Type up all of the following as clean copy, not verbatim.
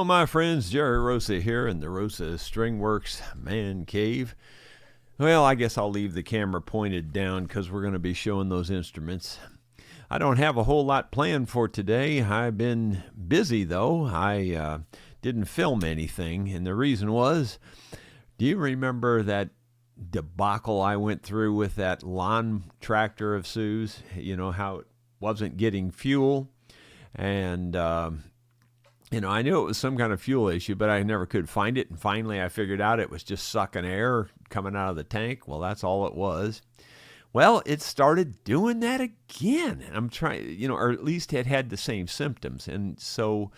my friends, Jerry Rosa here in the Rosa Stringworks Man Cave. Well, I guess I'll leave the camera pointed down because we're going to be showing those instruments. I don't have a whole lot planned for today. I've been busy, though. I didn't film anything, and the reason was, do you remember that debacle I went through with that lawn tractor of Sue's? You know, how it wasn't getting fuel, and I knew it was some kind of fuel issue, but I never could find it. And finally, I figured out it was just sucking air coming out of the tank. Well, that's all it was. Well, it started doing that again. I'm trying, or at least it had the same symptoms. And so,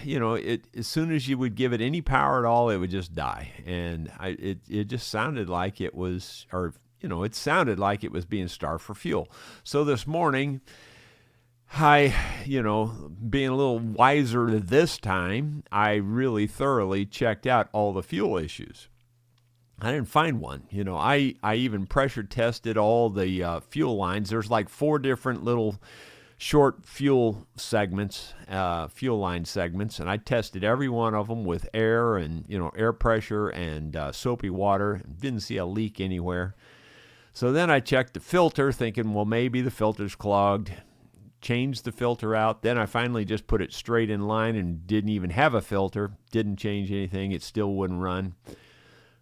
as soon as you would give it any power at all, it would just die. And it just sounded like it was, it sounded like it was being starved for fuel. So this morning, being a little wiser this time, I really thoroughly checked out all the fuel issues. I didn't find one. I even pressure tested all the fuel lines. There's like 4 different little short fuel segments, fuel line segments, and I tested every one of them with air and, air pressure and soapy water. Didn't see a leak anywhere. So then I checked the filter thinking, well, maybe the filter's clogged. Changed the filter out. Then I finally just put it straight in line and didn't even have a filter. Didn't change anything. It still wouldn't run.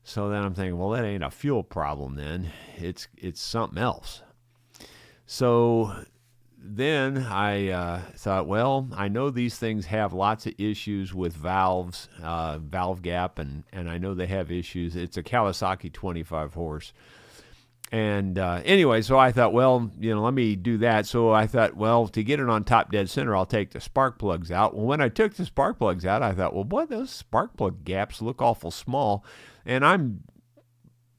So then I'm thinking, well, that ain't a fuel problem then. It's something else. So then I thought, well, I know these things have lots of issues with valves, valve gap, and I know they have issues. It's a Kawasaki 25 horse. And anyway, so I thought, well, let me do that. So I thought, well, to get it on top dead center, I'll take the spark plugs out. Well, when I took the spark plugs out, I thought, well, boy, those spark plug gaps look awful small. And I'm,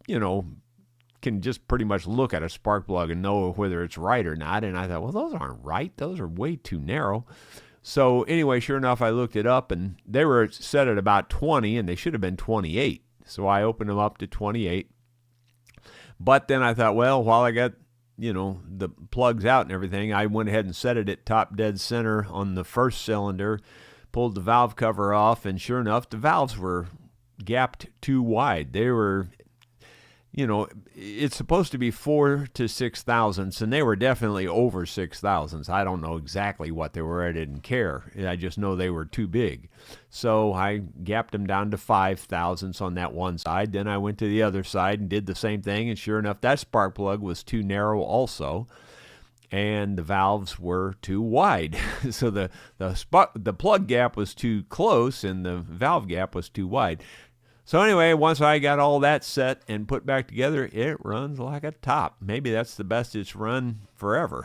can just pretty much look at a spark plug and know whether it's right or not. And I thought, well, those aren't right. Those are way too narrow. So anyway, sure enough, I looked it up, and they were set at about 20, and they should have been 28. So I opened them up to 28. But then I thought, well, while I got, the plugs out and everything, I went ahead and set it at top dead center on the first cylinder, pulled the valve cover off, and sure enough, the valves were gapped too wide. They were, it's supposed to be 4 to 6 thousandths, and they were definitely over 6 thousandths. I don't know exactly what they were. I didn't care. I just know they were too big. So I gapped them down to 5 thousandths on that one side. Then I went to the other side and did the same thing, and sure enough, that spark plug was too narrow also, and the valves were too wide. So the plug gap was too close, and the valve gap was too wide. So anyway, once I got all that set and put back together, it runs like a top. Maybe that's the best it's run forever.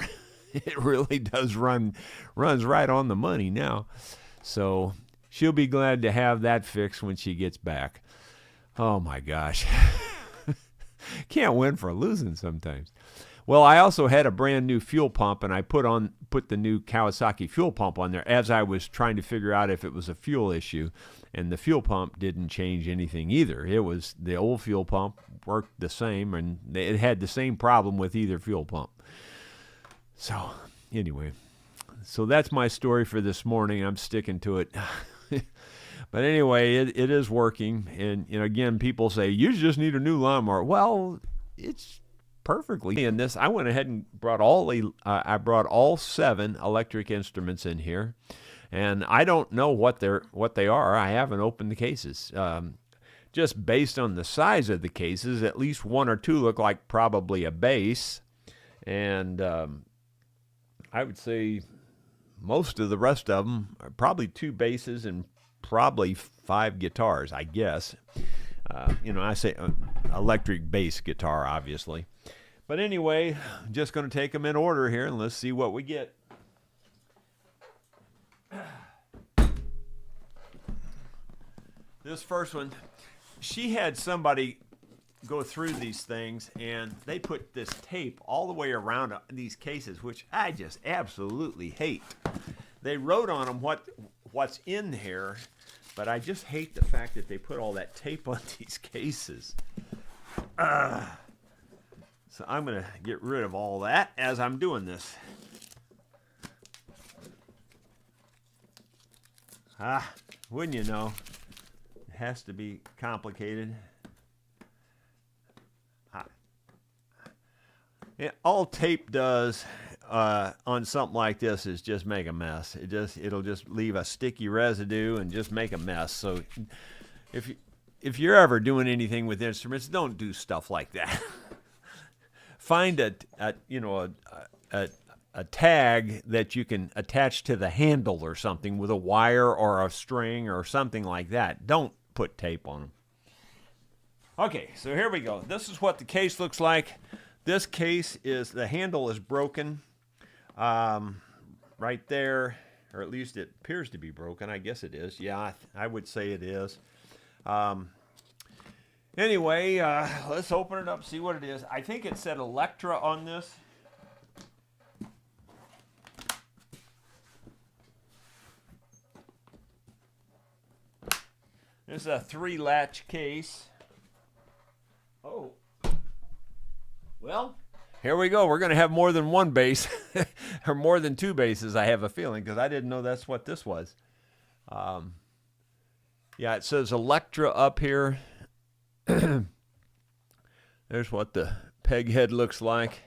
It really does runs right on the money now. So she'll be glad to have that fixed when she gets back. Oh my gosh. Can't win for losing sometimes. Well, I also had a brand new fuel pump, and I put the new Kawasaki fuel pump on there as I was trying to figure out if it was a fuel issue. And the fuel pump didn't change anything either. It was the old fuel pump worked the same, and it had the same problem with either fuel pump. So anyway, so that's my story for this morning. I'm sticking to it. But anyway, it is working. And again, people say, you just need a new lawnmower. Well, it's perfectly in this. I went ahead and brought all 7 electric instruments in here. And I don't know what they are. I haven't opened the cases. Just based on the size of the cases, at least 1 or 2 look like probably a bass. And I would say most of the rest of them are probably 2 basses and probably 5 guitars, I guess. I say electric bass guitar, obviously. But anyway, I'm just going to take them in order here, and let's see what we get. This first one, she had somebody go through these things, and they put this tape all the way around these cases, which I just absolutely hate. They wrote on them what's in here, but I just hate the fact that they put all that tape on these cases. So I'm going to get rid of all that as I'm doing this. Wouldn't you know? It has to be complicated. All tape does on something like this is just make a mess. It'll just leave a sticky residue and just make a mess. So if you're ever doing anything with instruments, don't do stuff like that. Find a tag that you can attach to the handle or something with a wire or a string or something like that. Don't put tape on them. Okay, so here we go. This is what the case looks like. This case the handle is broken right there, or at least it appears to be broken. I guess it is. Yeah, I would say it is. Anyway, let's open it up, see what it is. I think it said Electra on this. This is a 3-latch case. Oh. Well, here we go. We're going to have more than one bass, or more than 2 basses, I have a feeling, because I didn't know that's what this was. Yeah, it says Electra up here. There's what the peg head looks like.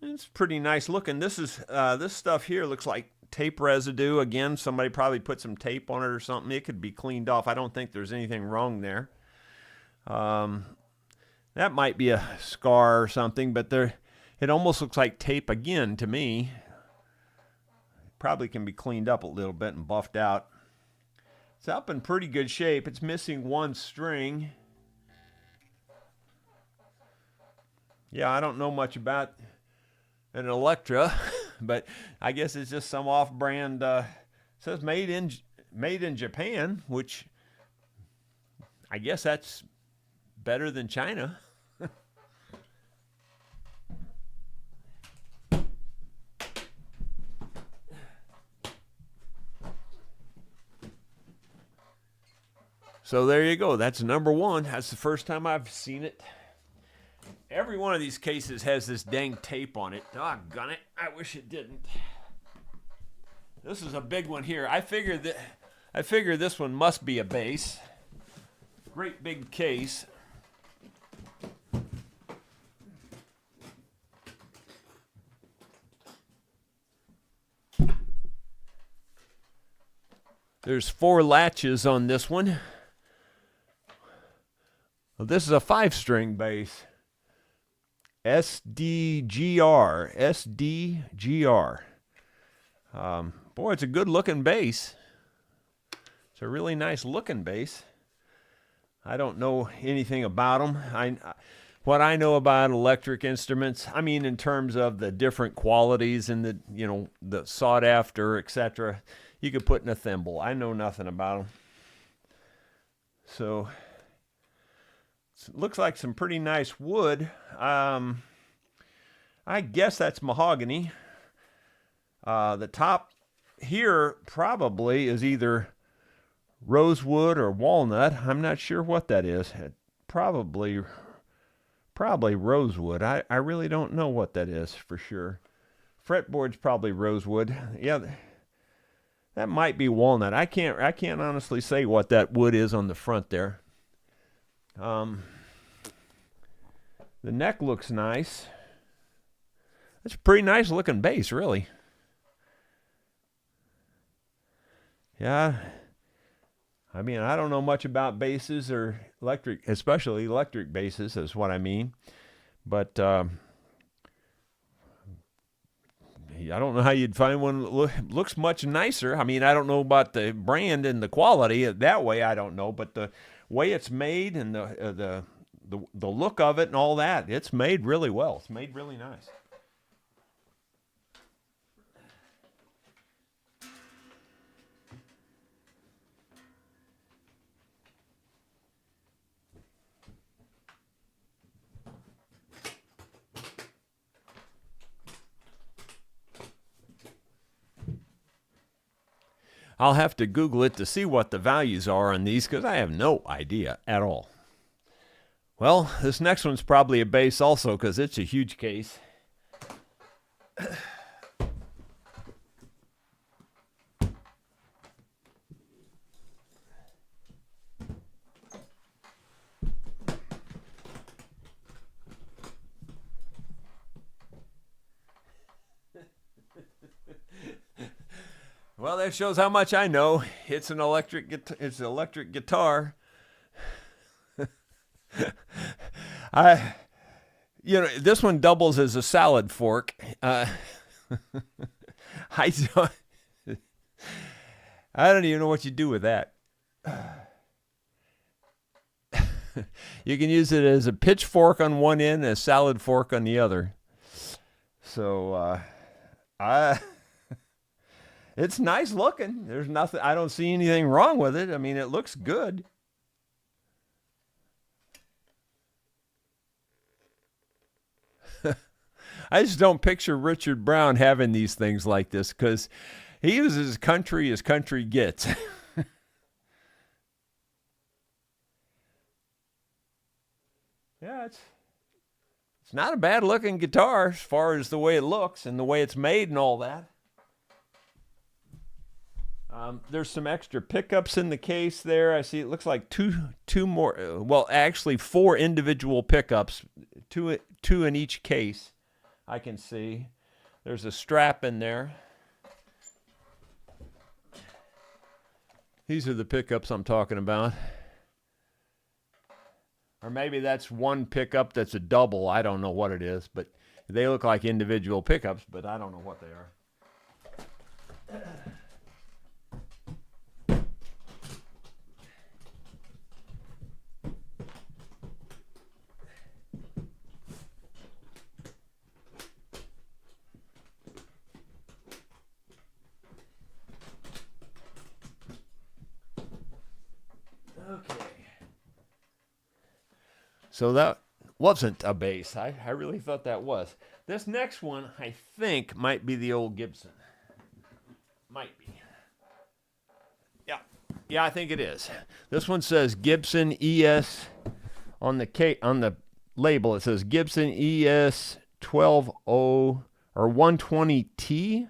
It's pretty nice looking. This stuff here looks like tape residue. Again, somebody probably put some tape on it or something. It could be cleaned off. I don't think there's anything wrong there. That might be a scar or something, but it almost looks like tape again to me. Probably can be cleaned up a little bit and buffed out. It's up in pretty good shape. It's missing 1 string. Yeah, I don't know much about an Electra, but I guess it's just some off-brand. Says made in Japan, which I guess that's better than China. So there you go. That's number 1. That's the first time I've seen it. Every one of these cases has this dang tape on it. Doggone it. I wish it didn't. This is a big one here. I figure this one must be a bass. Great big case. There's 4 latches on this one. Well, this is a 5-string bass. SDGR. Boy, it's a good looking bass. It's a really nice looking bass. I don't know anything about them. What I know about electric instruments, I mean in terms of the different qualities and the sought after, etc. You could put in a thimble. I know nothing about them. So it looks like some pretty nice wood. I guess that's mahogany. The top here probably is either rosewood or walnut. I'm not sure what that is. Probably rosewood. I really don't know what that is for sure. Fretboard's probably rosewood. Yeah, that might be walnut. I can't honestly say what that wood is on the front there. The neck looks nice. It's a pretty nice looking bass, really. Yeah. I mean, I don't know much about basses or electric, especially electric basses is what I mean. But I don't know how you'd find one that looks much nicer. I mean, I don't know about the brand and the quality. That way, I don't know. But the way it's made and the look of it and all that, it's made really well. It's made really nice. I'll have to Google it to see what the values are on these because I have no idea at all. Well, this next one's probably a bass also because it's a huge case. Well, that shows how much I know. It's an electric it's an electric guitar. I this one doubles as a salad fork. I don't I don't even know what you do with that. You can use it as a pitchfork on one end and a salad fork on the other. So it's nice looking. There's nothing, I don't see anything wrong with it. I mean, it looks good. I just don't picture Richard Brown having these things like this because he uses as country gets. Yeah, it's not a bad looking guitar as far as the way it looks and the way it's made and all that. There's some extra pickups in the case there. I see it looks like two more. Well, actually, 4 individual pickups, two in each case. I can see. There's a strap in there. These are the pickups I'm talking about. Or maybe that's one pickup that's a double. I don't know what it is, but they look like individual pickups, but I don't know what they are. Okay. So that wasn't a bass. I really thought that was. This next one, I think, might be the old Gibson. Might be. Yeah, I think it is. This one says Gibson ES on the label. It says Gibson ES 120 or 120T.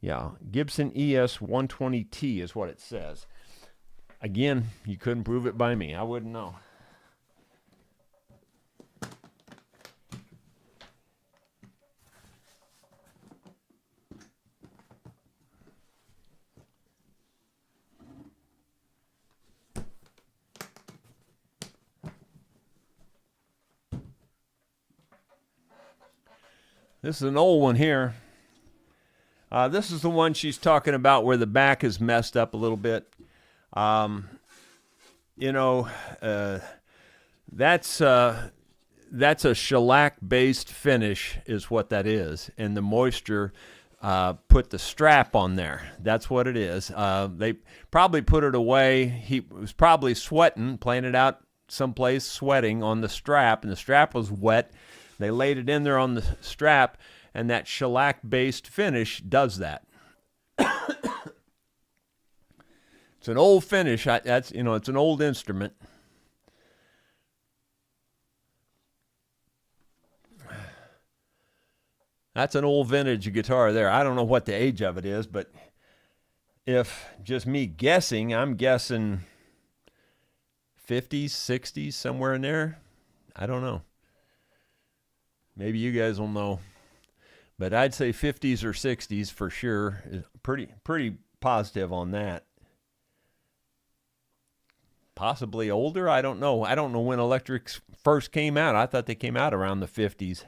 Yeah, Gibson ES 120T is what it says. Again, you couldn't prove it by me. I wouldn't know. This is an old one here. This is the one she's talking about where the back is messed up a little bit. That's a shellac-based finish is what that is, and the moisture put the strap on there. That's what it is. They probably put it away. He was probably sweating, playing it out someplace, sweating on the strap, and the strap was wet. They laid it in there on the strap, and that shellac-based finish does that. It's an old finish. It's an old instrument. That's an old vintage guitar there. I don't know what the age of it is, but if just me guessing, I'm guessing 50s, 60s, somewhere in there. I don't know. Maybe you guys will know. But I'd say 50s or 60s for sure. Pretty positive on that. Possibly older. I don't know. I don't know when electrics first came out. I thought they came out around the 50s.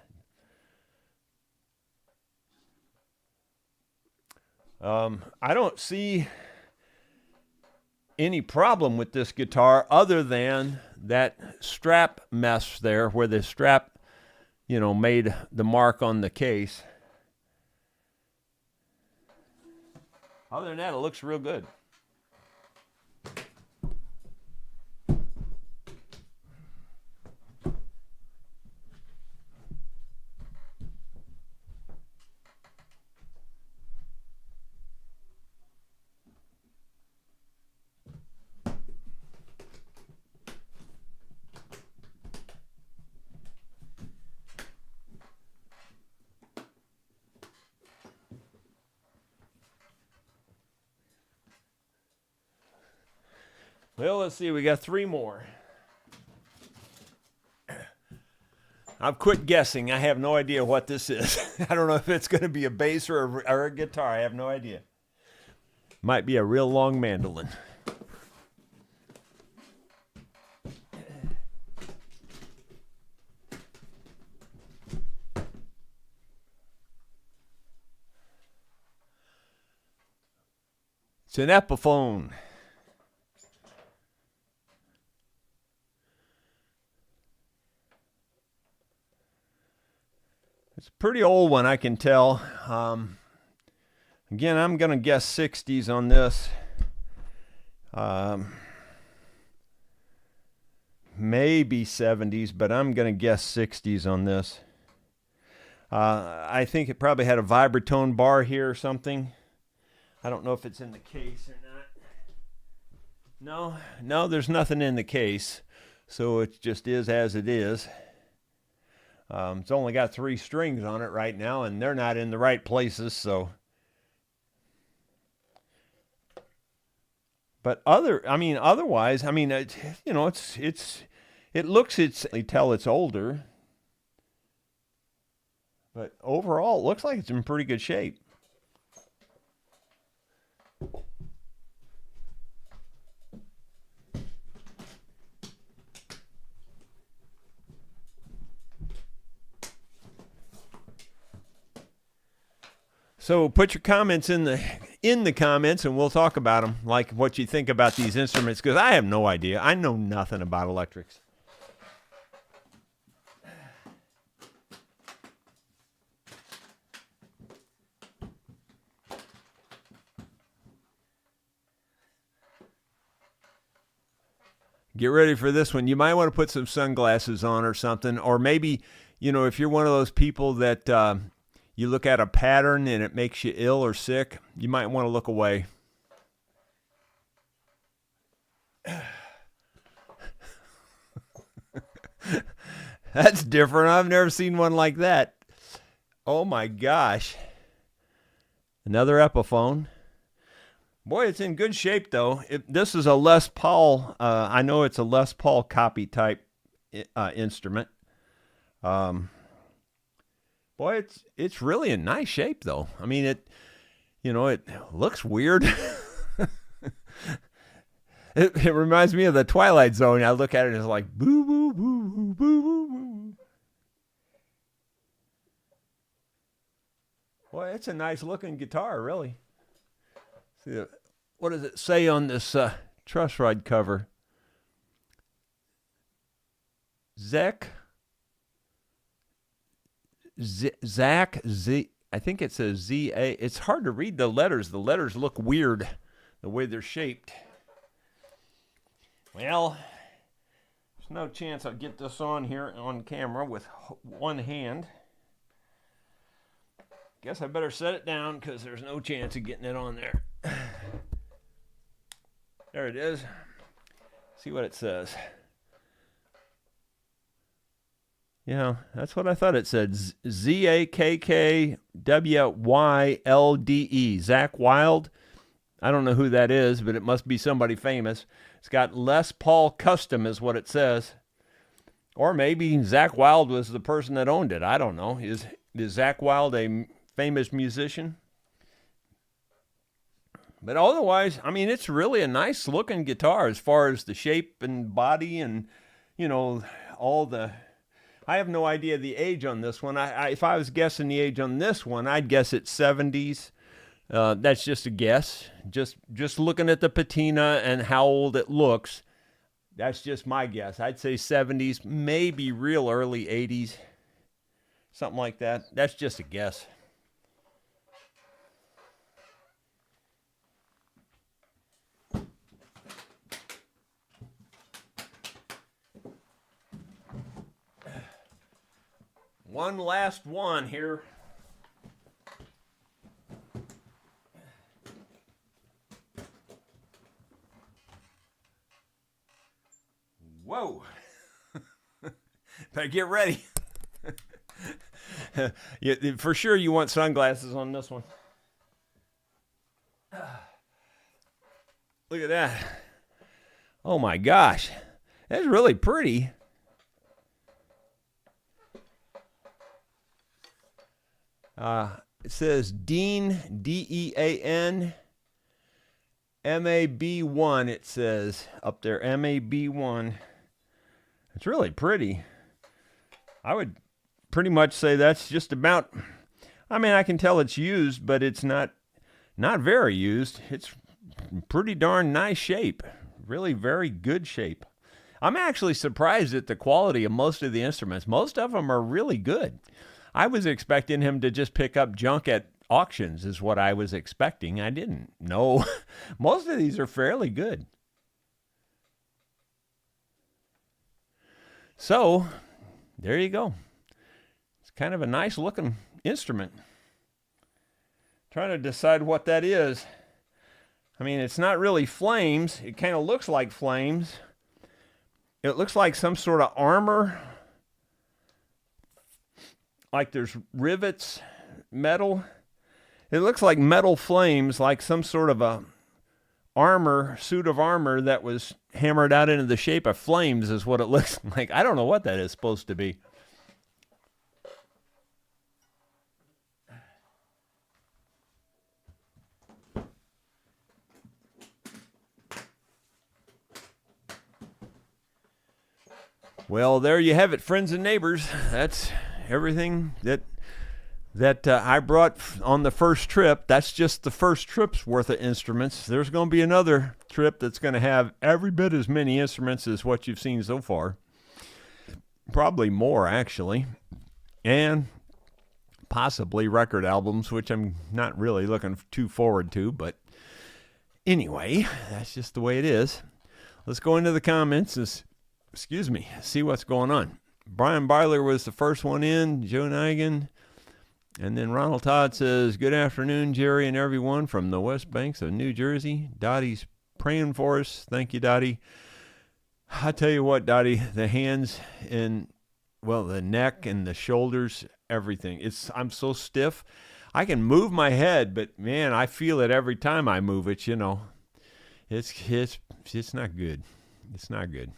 I don't see any problem with this guitar other than that strap mess there where the strap, made the mark on the case. Other than that, it looks real good. Well, let's see. We got 3 more. I've quit guessing. I have no idea what this is. I don't know if it's going to be a bass or a guitar. I have no idea. Might be a real long mandolin. It's an Epiphone. It's a pretty old one, I can tell. Again, I'm going to guess 60s on this. Maybe 70s, but I'm going to guess 60s on this. I think it probably had a vibratone bar here or something. I don't know if it's in the case or not. No, there's nothing in the case. So it just is as it is. It's only got 3 strings on it right now, and they're not in the right places, so. But otherwise, it looks, you tell it's older. But overall, it looks like it's in pretty good shape. So put your comments in the comments, and we'll talk about them, like what you think about these instruments, because I have no idea. I know nothing about electrics. Get ready for this one. You might want to put some sunglasses on or something, or maybe, if you're one of those people that you look at a pattern and it makes you ill or sick, you might want to look away. That's different. I've never seen one like that. Oh my gosh. Another Epiphone. Boy, it's in good shape though. This is a Les Paul. I know it's a Les Paul copy type instrument. Boy, it's really in nice shape though. I mean, it looks weird. It reminds me of the Twilight Zone. I look at it and it's like boo boo boo boo boo boo. Boy, it's a nice looking guitar, really. See, what does it say on this truss rod cover? Zach Z. I think it says Z-A. It's hard to read the letters. The letters look weird the way they're shaped. Well, there's no chance I'll get this on here on camera with one hand. Guess I better set it down because there's no chance of getting it on there. There it is. See what it says. Yeah, that's what I thought it said. Z-A-K-K-W-Y-L-D-E. Zach Wild. I don't know who that is, but it must be somebody famous. It's got Les Paul Custom is what it says. Or maybe Zach Wild was the person that owned it. I don't know. Is Zach Wild a famous musician? But otherwise, I mean, it's really a nice looking guitar as far as the shape and body and, all the... I have no idea the age on this one. If I was guessing the age on this one, I'd guess it's 70s. That's just a guess. Just looking at the patina and how old it looks, that's just my guess. I'd say 70s, maybe real early 80s, something like that. That's just a guess. One last one here. Whoa. Better get ready. For sure you want sunglasses on this one. Look at that. Oh my gosh. That's really pretty. It says Dean, D-E-A-N, MAB1, it says up there, MAB1. It's really pretty. I would pretty much say that's just about, I mean, I can tell it's used, but it's not very used. It's pretty darn nice shape. Really very good shape. I'm actually surprised at the quality of most of the instruments. Most of them are really good. I was expecting him to just pick up junk at auctions is what I was expecting. I didn't. No. Most of these are fairly good. So, there you go. It's kind of a nice looking instrument. Trying to decide what that is. I mean, it's not really flames. It kind of looks like flames. It looks like some sort of armor. Like there's rivets, metal. It looks like metal flames, like some sort of a suit of armor that was hammered out into the shape of flames is what it looks like. I don't know what that is supposed to be. Well, there you have it, friends and neighbors. That's everything that I brought on the first trip. That's just the first trip's worth of instruments. There's going to be another trip that's going to have every bit as many instruments as what you've seen so far. Probably more, actually. And possibly record albums, which I'm not really looking too forward to. But anyway, that's just the way it is. Let's go into the comments and see what's going on. Brian Byler was the first one in. Joe Nigan. And then Ronald Todd says, good afternoon, Jerry and everyone from the West Banks of New Jersey. Dottie's praying for us. Thank you, Dottie. I tell you what, Dottie, the hands and, well, the neck and the shoulders, everything. I'm so stiff. I can move my head, but, man, I feel it every time I move it, you know. It's not good. It's not good.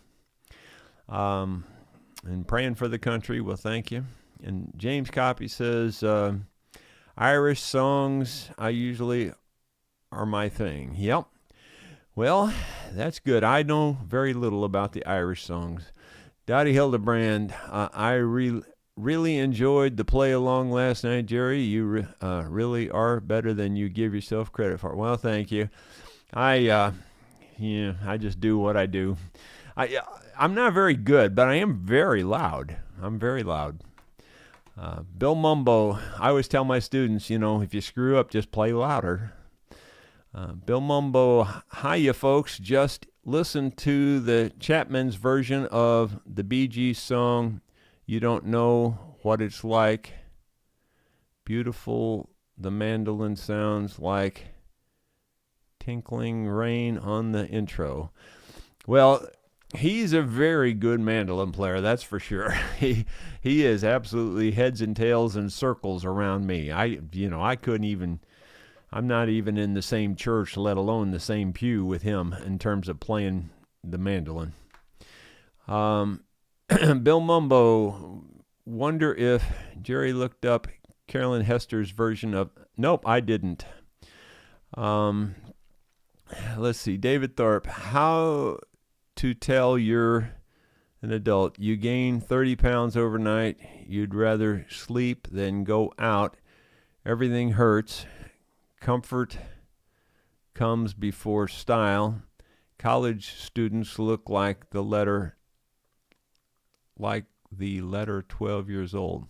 And praying for the country, well, thank you. And James Copy says, Irish songs I usually are my thing. Yep. Well, that's good. I know very little about the Irish songs. Dottie Hildebrand, I really enjoyed the play along last night, Jerry. You really are better than you give yourself credit for. Well, thank you. I just do what I do. I'm not very good, but I am very loud. I'm very loud. Bill Mumbo, I always tell my students, if you screw up, just play louder. Bill Mumbo, hiya folks, just listen to the Chapman's version of the Bee Gees song, You Don't Know What It's Like. Beautiful, the mandolin sounds like tinkling rain on the intro. Well, he's a very good mandolin player, that's for sure. He is absolutely heads and tails and circles around me. I couldn't even, I'm not even in the same church, let alone the same pew with him in terms of playing the mandolin. Bill Mumbo, wonder if Jerry looked up Carolyn Hester's version of, nope, I didn't. Let's see, David Thorpe, how to tell you're an adult. You gain 30 pounds overnight. You'd rather sleep than go out. Everything hurts. Comfort comes before style. College students look like the letter 12 years old.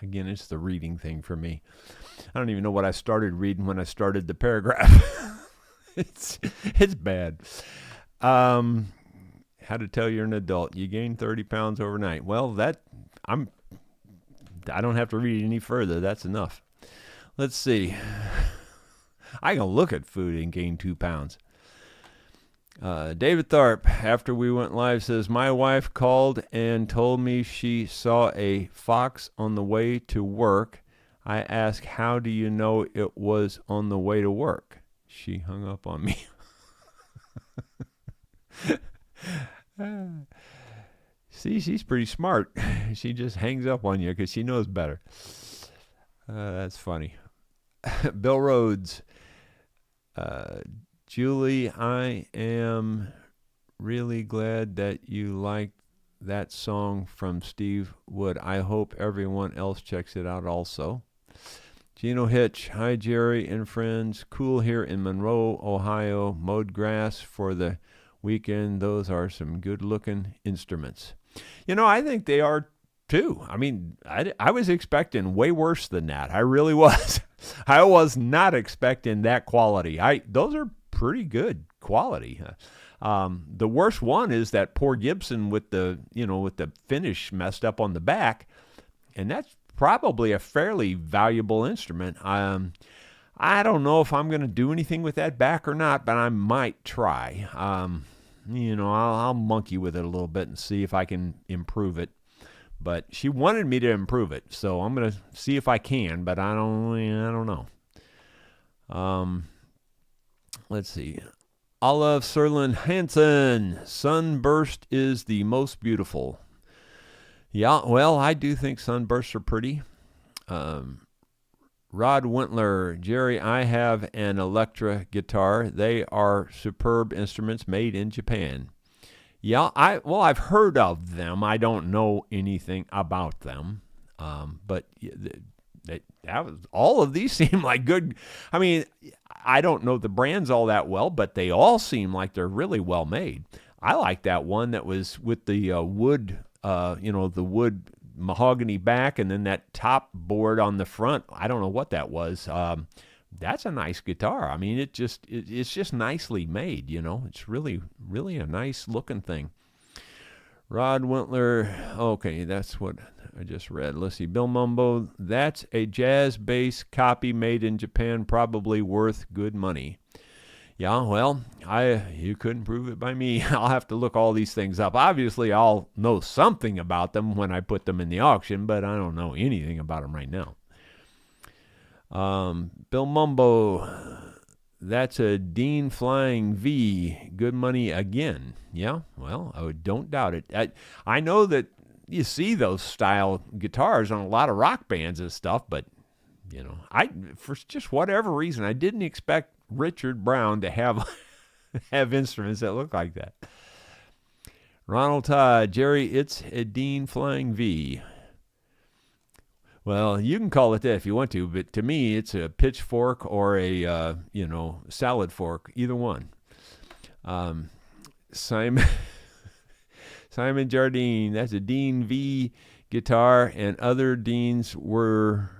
Again, it's the reading thing for me. I don't even know what I started reading when I started the paragraph. It's bad. How to tell you're an adult. You gain 30 pounds overnight. Well, I don't have to read any further. That's enough. Let's see. I can look at food and gain 2 pounds. David Tharp, after we went live, says, my wife called and told me she saw a fox on the way to work. I asked, how do you know it was on the way to work? She hung up on me. See, she's pretty smart. She just hangs up on you because she knows better. That's funny. Bill Rhodes. Uh, Julie, I am really glad that you liked that song from Steve Wood. I hope everyone else checks it out also. Gino Hitch, hi Jerry and friends. Cool here in Monroe, Ohio. Mowed grass for the weekend. Those are some good looking instruments. I think they are too. I mean, I was expecting way worse than that. I really was. I was not expecting that quality. Those are pretty good quality. The worst one is that poor Gibson with the finish messed up on the back, and that's probably a fairly valuable instrument. I don't know if I'm going to do anything with that back or not, but I might try. I'll monkey with it a little bit and see if I can improve it. But she wanted me to improve it, so I'm going to see if I can, but I don't know. Let's see. Olive Serlin Hansen, sunburst is the most beautiful. Yeah, well, I do think sunbursts are pretty. Rod Wintler, Jerry, I have an Electra guitar. They are superb instruments made in Japan. Yeah, I've heard of them. I don't know anything about them, but all of these seem like good. I mean, I don't know the brands all that well, but they all seem like they're really well made. I like that one that was with the wood, the wood mahogany back, and then that top board on the front. I don't know what that was. That's a nice guitar. I mean, it's just nicely made, It's really, really a nice looking thing. Rod Wintler, okay, that's what I just read. Let's see, Bill Mumbo, that's a jazz bass copy made in Japan, probably worth good money. Yeah, well, you couldn't prove it by me. I'll have to look all these things up. Obviously, I'll know something about them when I put them in the auction, but I don't know anything about them right now. Bill Mumbo, that's a Dean Flying V. Good money again. Yeah, well, I don't doubt it. I know that you see those style guitars on a lot of rock bands and stuff, but, for just whatever reason, I didn't expect Richard Brown to have have instruments that look like that. Ronald Todd, Jerry, it's a Dean Flying V. Well, you can call it that if you want to, but to me, it's a pitchfork or a salad fork, either one. Simon Jardine, that's a Dean V guitar, and other Deans were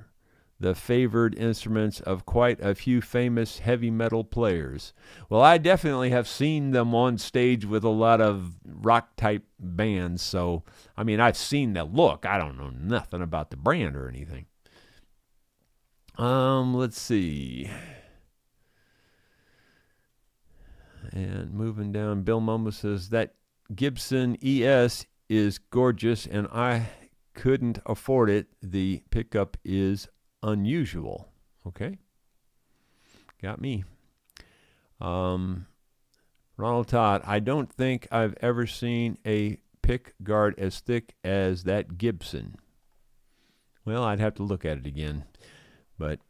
the favored instruments of quite a few famous heavy metal players. Well, I definitely have seen them on stage with a lot of rock-type bands, so, I mean, I've seen the look. I don't know nothing about the brand or anything. Let's see. And moving down, Bill Mumbo says, that Gibson ES is gorgeous, and I couldn't afford it. The pickup is unusual. Okay. Got me. Ronald Todd, I don't think I've ever seen a pick guard as thick as that Gibson. Well, I'd have to look at it again. But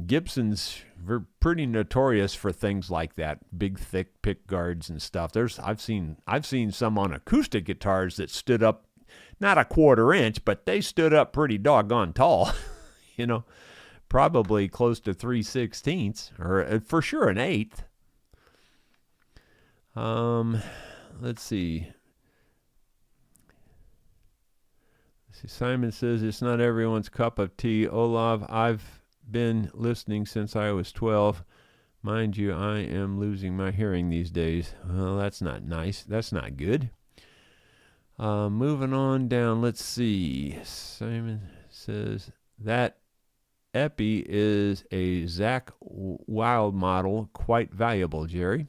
Gibsons were pretty notorious for things like that, big, thick pick guards and stuff. I've seen some on acoustic guitars that stood up, not a quarter inch, but they stood up pretty doggone tall. Probably close to 3/16, or for sure an eighth. Let's see. Simon says it's not everyone's cup of tea. Olav, I've been listening since I was 12. Mind you, I am losing my hearing these days. Well, that's not nice. That's not good. Moving on down, let's see. Simon says that Epi is a Zach Wild model, quite valuable, Jerry.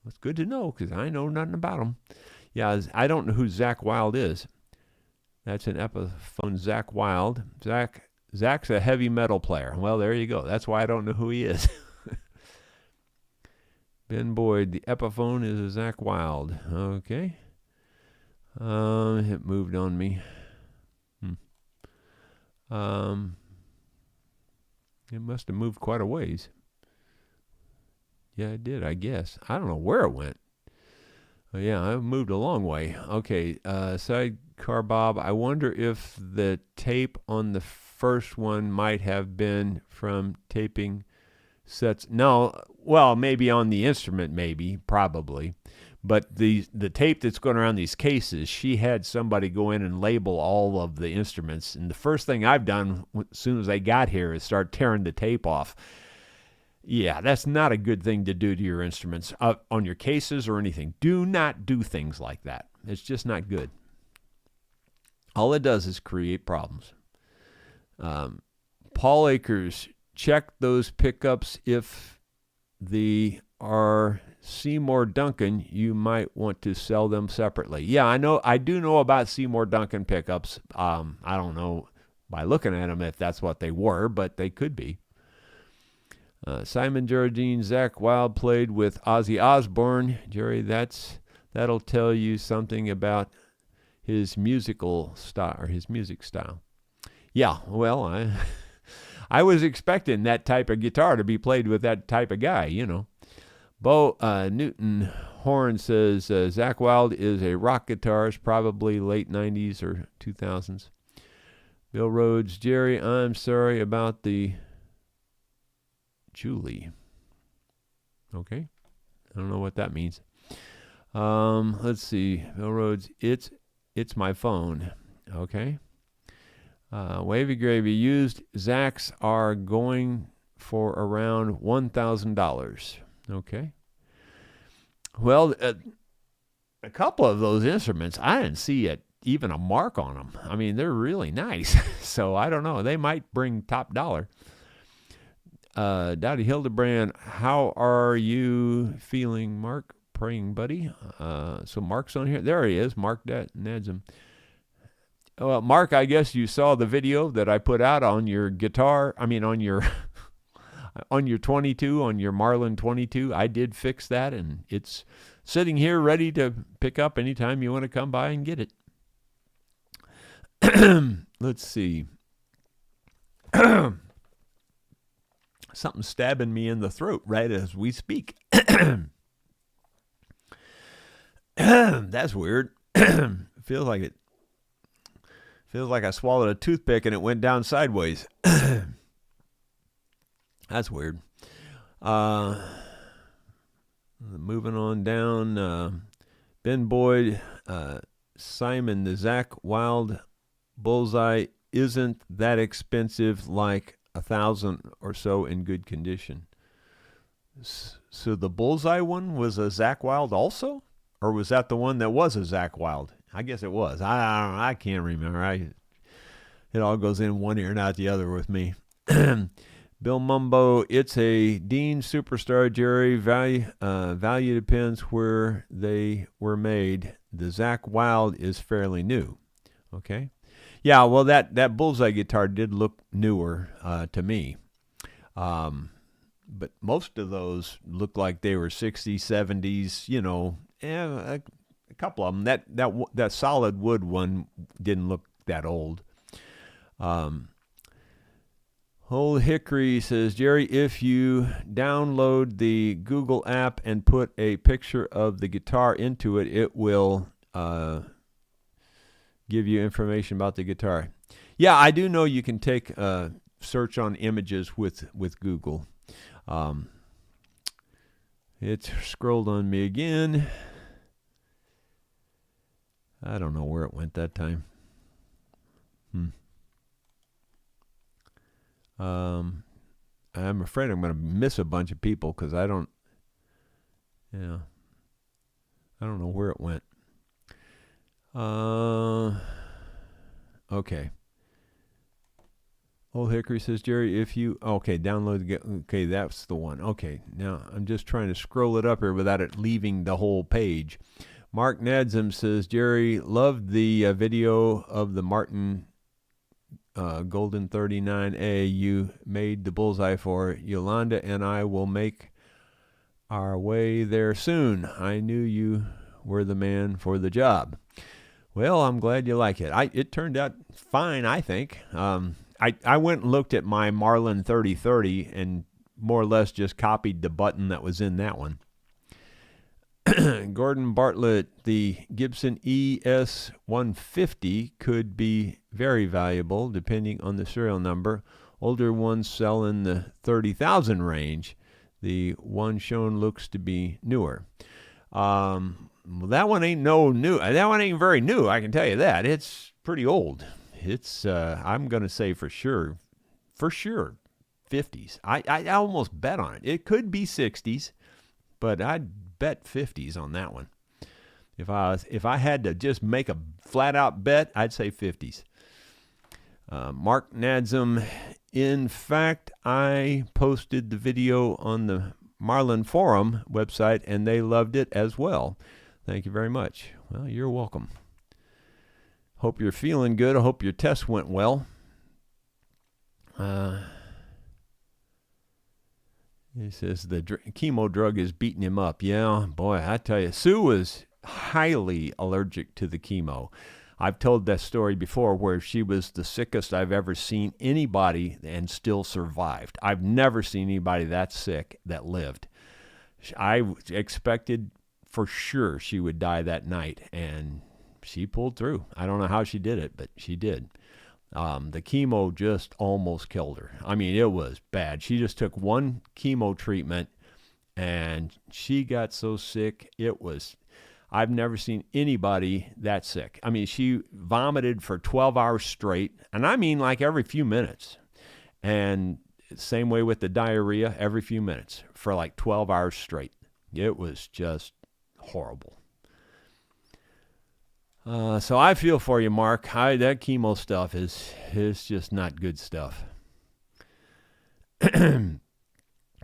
That's good to know because I know nothing about him. Yeah, I don't know who Zach Wild is. That's an Epiphone Zach Wild. Zach's a heavy metal player. Well, there you go. That's why I don't know who he is. Ben Boyd, the Epiphone is a Zach Wild. Okay. It moved on me. It must have moved quite a ways. Yeah, it did, I guess. I don't know where it went. Yeah, I moved a long way. Okay, sidecar Bob. I wonder if the tape on the first one might have been from taping sets. No, well, maybe on the instrument, maybe, probably. But the tape that's going around these cases, she had somebody go in and label all of the instruments. And the first thing I've done as soon as I got here is start tearing the tape off. Yeah, that's not a good thing to do to your instruments on your cases or anything. Do not do things like that. It's just not good. All it does is create problems. Paul Akers, check those pickups. If they are Seymour Duncan, you might want to sell them separately. Yeah, I do know about Seymour Duncan pickups. I don't know by looking at them if that's what they were, but they could be. Simon Jardine, Zach Wilde played with Ozzy Osbourne. Jerry, that'll tell you something about his musical style or his music style. Yeah, well, I was expecting that type of guitar to be played with that type of guy, you know. Bo Newton Horn says Zach Wilde is a rock guitarist, probably late 90s or 2000s. Bill Rhodes, Jerry, I'm sorry about the Julie. Okay. I don't know what that means. Let's see. Bill Rhodes, it's my phone. Okay. Wavy Gravy, used Zach's are going for around $1,000. Okay. Well, a couple of those instruments, I didn't see even a mark on them. I mean, they're really nice. So I don't know. They might bring top dollar. Dowdy Hildebrand, how are you feeling, Mark? Praying, buddy. So Mark's on here. There he is. Mark Nedzum. Well, Mark, I guess you saw the video that I put out on your guitar. I mean, on your on your 22, on your Marlin 22. I did fix that, and it's sitting here ready to pick up anytime you want to come by and get it. Let's see. Something's stabbing me in the throat right as we speak. That's weird. Feels like I swallowed a toothpick and it went down sideways. That's weird. Moving on down. Ben Boyd, Simon, the Zach Wilde Bullseye isn't that expensive, like 1,000 or so in good condition. So the Bullseye one was a Zach Wilde also? Or was that the one that was a Zach Wilde? I guess it was. I can't remember. It all goes in one ear and out the other with me. Bill Mumbo, it's a Dean Superstar, Jerry. Value depends where they were made. The Zach Wilde is fairly new. Okay. Yeah, well, that Bullseye guitar did look newer to me. But most of those looked like they were 60s, 70s, you know. A couple of them. That solid wood one didn't look that old. Old Hickory says, Jerry, if you download the Google app and put a picture of the guitar into it, it will give you information about the guitar. Yeah, I do know you can take a search on images with Google. It scrolled on me again. I don't know where it went that time. I'm afraid I'm going to miss a bunch of people because I don't know where it went. Okay. Old Hickory says, Jerry, download, okay, that's the one. Okay, now I'm just trying to scroll it up here without it leaving the whole page. Mark Nadzim says, Jerry, loved the video of the Martin Golden 39A you made the Bullseye for. Yolanda and I will make our way there soon. I knew you were the man for the job. Well, I'm glad you like it. It turned out fine, I think. I went and looked at my Marlin 3030 and more or less just copied the button that was in that one. Gordon Bartlett, the Gibson ES150 could be very valuable depending on the serial number. Older ones sell in the 30,000 range. The one shown looks to be newer. Well, that one ain't new. That one ain't very new, I can tell you that. It's pretty old. It's, I'm going to say for sure, 50s. I almost bet on it. It could be 60s, but I'd bet 50s on that one. If I had to just make a flat out bet, I'd say 50s. Mark Nadsum, in fact, I posted the video on the Marlin Forum website, and they loved it as well. Thank you very much. Well, you're welcome. Hope you're feeling good. I hope your test went well. He says the chemo drug is beating him up. Yeah, boy, I tell you, Sue was highly allergic to the chemo. I've told that story before where she was the sickest I've ever seen anybody and still survived. I've never seen anybody that sick that lived. I expected for sure she would die that night, and she pulled through. I don't know how she did it, but she did. The chemo just almost killed her. I mean, it was bad. She just took one chemo treatment, and she got so sick. I've never seen anybody that sick. I mean, she vomited for 12 hours straight, and I mean like every few minutes. And same way with the diarrhea, every few minutes for like 12 hours straight. It was just horrible. So I feel for you, Mark. That chemo stuff is just not good stuff. Gordon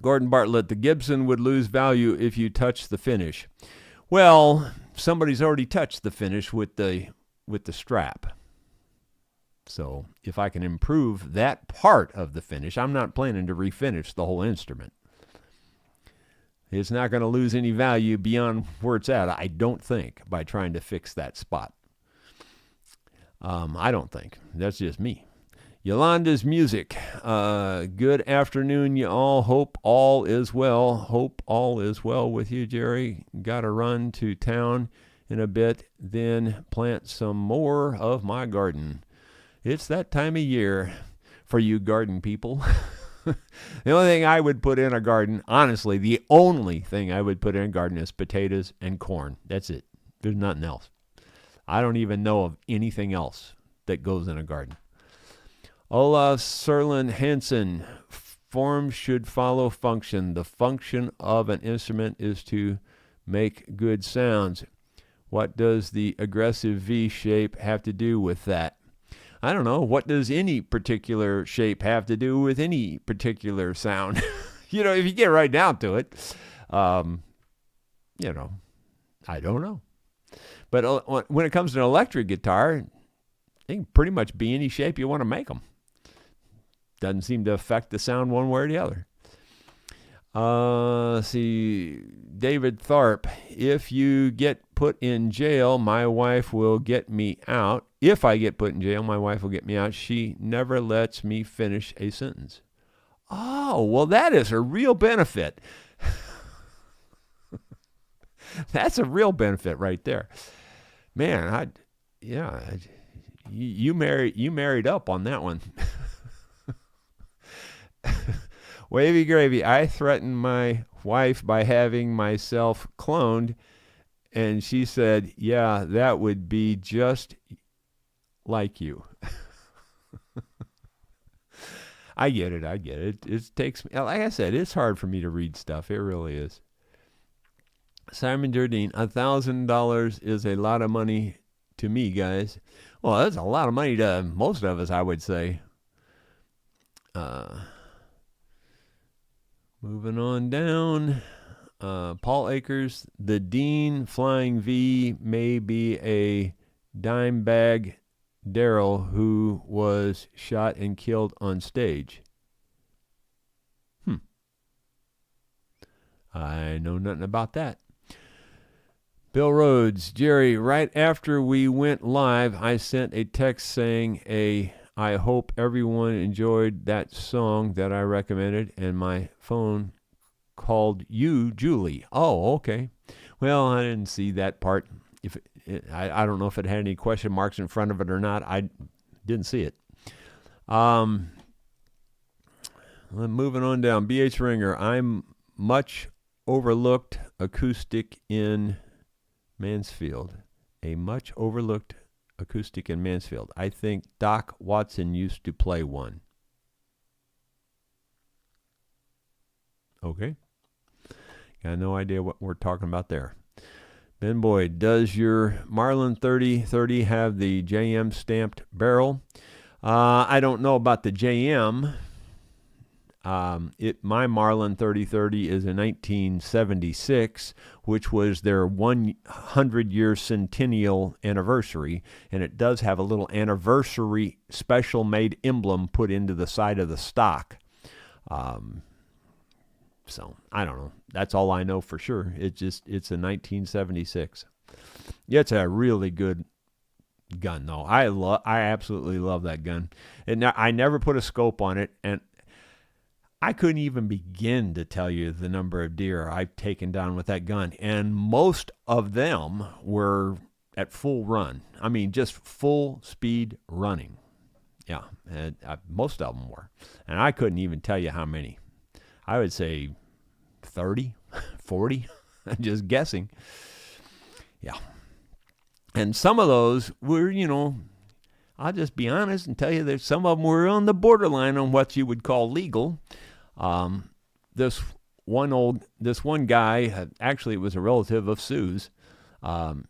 Bartlett, the Gibson would lose value if you touch the finish. Well, somebody's already touched the finish with the strap. So if I can improve that part of the finish, I'm not planning to refinish the whole instrument. It's not going to lose any value beyond where it's at, I don't think, by trying to fix that spot. I don't think. That's just me. Yolanda's Music. Good afternoon, you all. Hope all is well. Hope all is well with you, Jerry. Got to run to town in a bit, then plant some more of my garden. It's that time of year for you garden people. The only thing I would put in a garden, honestly, the only thing I would put in a garden is potatoes and corn. That's it. There's nothing else. I don't even know of anything else that goes in a garden. Olaf Serlin Hansen, form should follow function. The function of an instrument is to make good sounds. What does the aggressive V shape have to do with that? I don't know. What does any particular shape have to do with any particular sound? If you get right down to it, I don't know. But when it comes to an electric guitar, it can pretty much be any shape you want to make them. Doesn't seem to affect the sound one way or the other. Let's see, David Tharp, if you get put in jail, my wife will get me out. If I get put in jail, my wife will get me out. She never lets me finish a sentence. Oh, well, that is a real benefit. That's a real benefit right there. Man, you married up on that one. Wavy gravy. I threatened my wife by having myself cloned, and she said, yeah, that would be just like you. I get it. It takes me, like I said, it's hard for me to read stuff. It really is. Simon Jardine, $1,000 is a lot of money to me, guys. Well, that's a lot of money to most of us, I would say. Moving on down. Paul Akers, the Dean Flying V may be a dime bag Daryl who was shot and killed on stage. I know nothing about that. Bill Rhodes, Jerry, right after we went live, I sent a text saying I hope everyone enjoyed that song that I recommended, and my phone called you Julie. Oh, okay. Well, I didn't see that part. I don't know if it had any question marks in front of it or not. I didn't see it. Moving on down. B.H. Ringer. I'm much overlooked acoustic in Mansfield. A much overlooked acoustic in Mansfield. I think Doc Watson used to play one. Okay. Got no idea what we're talking about there. Ben Boyd, does your Marlin 3030 have the JM stamped barrel? I don't know about the JM. My Marlin 3030 is a 1976, which was their 100-year centennial anniversary, and it does have a little anniversary special-made emblem put into the side of the stock. So I don't know. That's all I know for sure. It's a 1976. Yeah, it's a really good gun, though. I absolutely love that gun. And I never put a scope on it, and I couldn't even begin to tell you the number of deer I've taken down with that gun. And most of them were at full run. I mean, just full speed running. Yeah, and most of them were. And I couldn't even tell you how many. I would say 30, 40. I'm just guessing. Yeah. And some of those were, I'll just be honest and tell you that some of them were on the borderline on what you would call legal. This one guy, actually it was a relative of Sue's.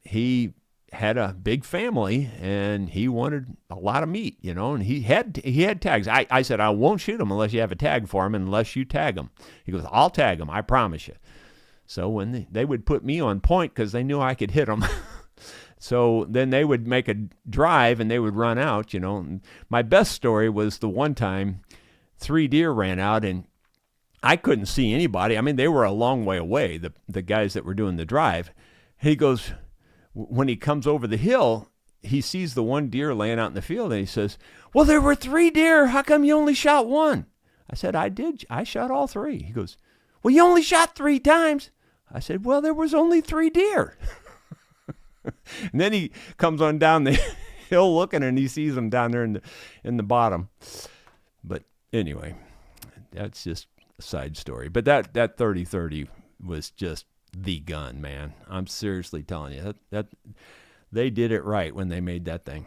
He had a big family and he wanted a lot of meat, and he had tags. I said, I won't shoot him unless you have a tag for him, unless you tag him. He goes, I'll tag him, I promise you. So when they would put me on point because they knew I could hit them. So then they would make a drive and they would run out, And my best story was the one time 3 deer ran out and I couldn't see anybody. I mean, they were a long way away, the guys that were doing the drive. He goes, when he comes over the hill, he sees the one deer laying out in the field, and he says, well, there were 3 deer. How come you only shot 1? I said, I did. I shot all 3. He goes, well, you only shot 3 times. I said, well, there was only 3 deer. And then he comes on down the hill looking, and he sees them down there in the bottom. But anyway, that's just a side story. But that 30-30 was just the gun, man. I'm seriously telling you that they did it right when they made that thing.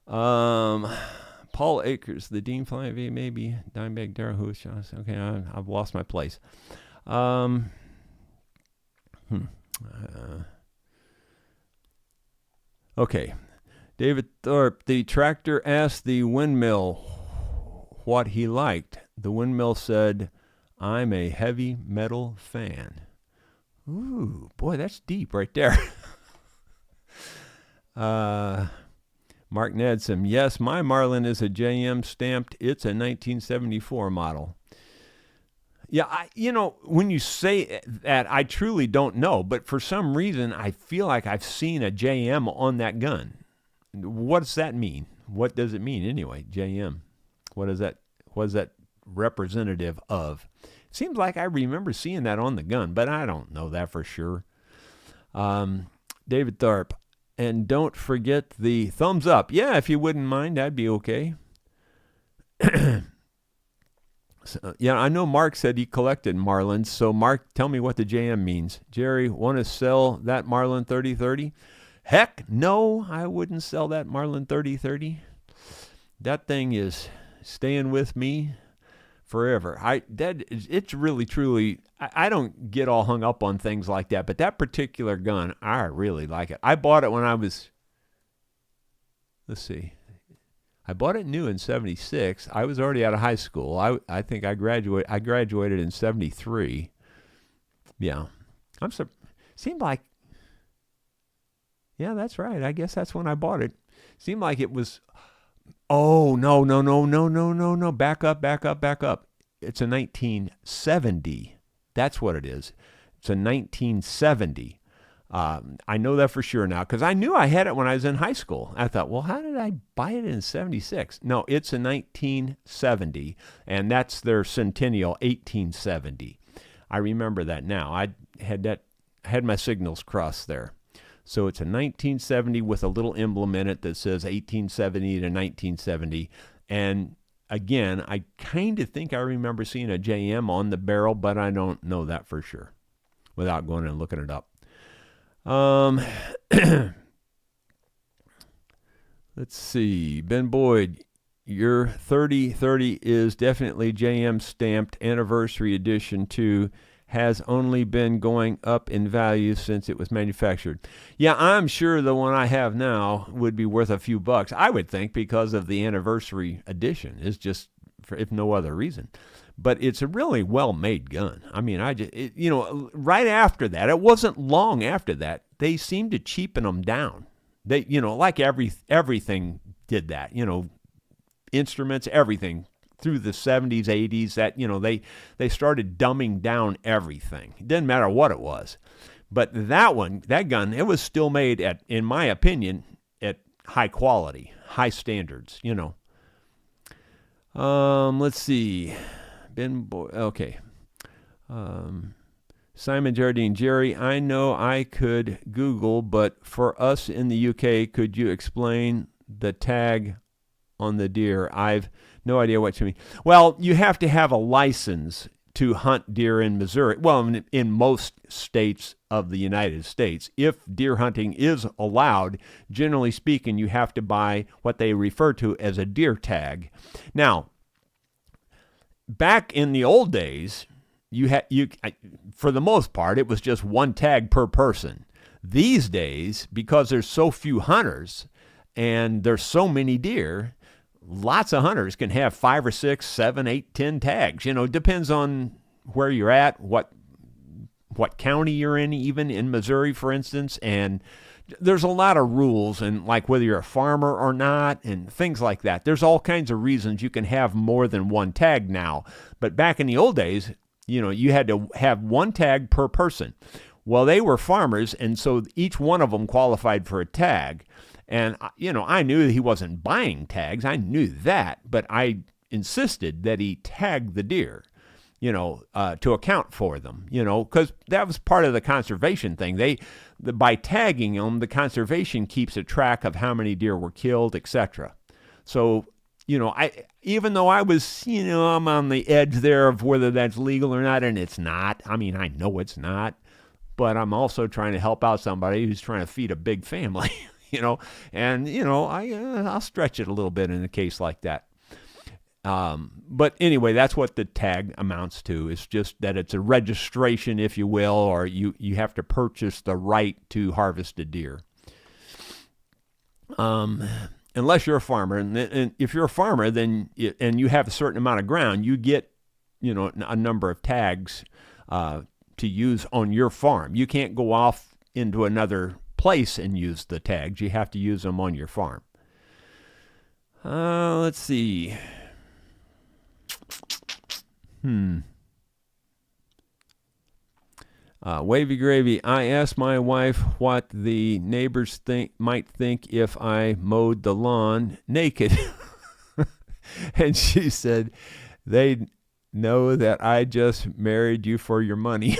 Paul Akers, the Dean Flying V, maybe Dimebag Darrell, who shot. Okay, I've lost my place. Okay, David Thorpe, the tractor asked the windmill what he liked. The windmill said, I'm a heavy metal fan. Ooh, boy, that's deep right there. Mark Nedsom, yes, my Marlin is a JM stamped. It's a 1974 model. Yeah, when you say that, I truly don't know. But for some reason, I feel like I've seen a JM on that gun. What does that mean? What does it mean anyway, JM? What is that representative of? Seems like I remember seeing that on the gun, but I don't know that for sure. David Tharp, and don't forget the thumbs up. Yeah, if you wouldn't mind, that'd be okay. So, yeah, I know Mark said he collected Marlins. So, Mark, tell me what the JM means. Jerry, want to sell that Marlin 3030? Heck, no, I wouldn't sell that Marlin 3030. That thing is staying with me forever. It's really, truly, I don't get all hung up on things like that, but that particular gun, I really like it. I bought it when I was, I bought it new in 76. I was already out of high school. I think I graduated in 73. Yeah. Seemed like, yeah, that's right. I guess that's when I bought it. Seemed like it was, oh, no. Back up. It's a 1970. That's what it is. It's a 1970. I know that for sure now because I knew I had it when I was in high school. I thought, well, how did I buy it in 76? No, it's a 1970, and that's their centennial, 1870. I remember that now. I had my signals crossed there. So it's a 1970 with a little emblem in it that says 1870 to 1970. And again, I kind of think I remember seeing a JM on the barrel, but I don't know that for sure without going and looking it up. Let's see. Ben Boyd, your 3030 is definitely JM stamped anniversary edition 2. Has only been going up in value since it was manufactured. Yeah, I'm sure the one I have now would be worth a few bucks, I would think, because of the anniversary edition. It's just, for, if no other reason. But it's a really well-made gun. I mean, right after that, it wasn't long after that, they seemed to cheapen them down. They, like everything did that. Instruments, everything. Through the 70s, 80s, that, they started dumbing down everything. It didn't matter what it was. But that gun, it was still made at, in my opinion, at high quality, high standards, Let's see. Okay. Simon Jardine, Jerry, I know I could Google, but for us in the UK, could you explain the tag on the deer? I've no idea what you mean. Well, you have to have a license to hunt deer in Missouri. Well, in most states of the United States. If deer hunting is allowed, generally speaking, you have to buy what they refer to as a deer tag. Now, back in the old days, for the most part, it was just one tag per person. These days, because there's so few hunters and there's so many deer, lots of hunters can have 5 or 6, 7, 8, 10 tags. It depends on where you're at, what county you're in, even in Missouri, for instance. And there's a lot of rules, and like whether you're a farmer or not and things like that. There's all kinds of reasons you can have more than one tag now. But back in the old days, you had to have one tag per person. Well, they were farmers, and so each one of them qualified for a tag. And, I knew he wasn't buying tags. I knew that, but I insisted that he tag the deer, to account for them, because that was part of the conservation thing. By tagging them, the conservation keeps a track of how many deer were killed, etc. So, even though I was, I'm on the edge there of whether that's legal or not, and it's not. I mean, I know it's not, but I'm also trying to help out somebody who's trying to feed a big family. I'll stretch it a little bit in a case like that. But anyway, that's what the tag amounts to. It's just that it's a registration, if you will, or you have to purchase the right to harvest a deer. Unless you're a farmer, and if you're a farmer, and you have a certain amount of ground, you get, a number of tags to use on your farm. You can't go off into another place and use the tags. You have to use them on your farm. Let's see. Wavy Gravy. I asked my wife what the neighbors might think if I mowed the lawn naked. And she said, they'd know that I just married you for your money.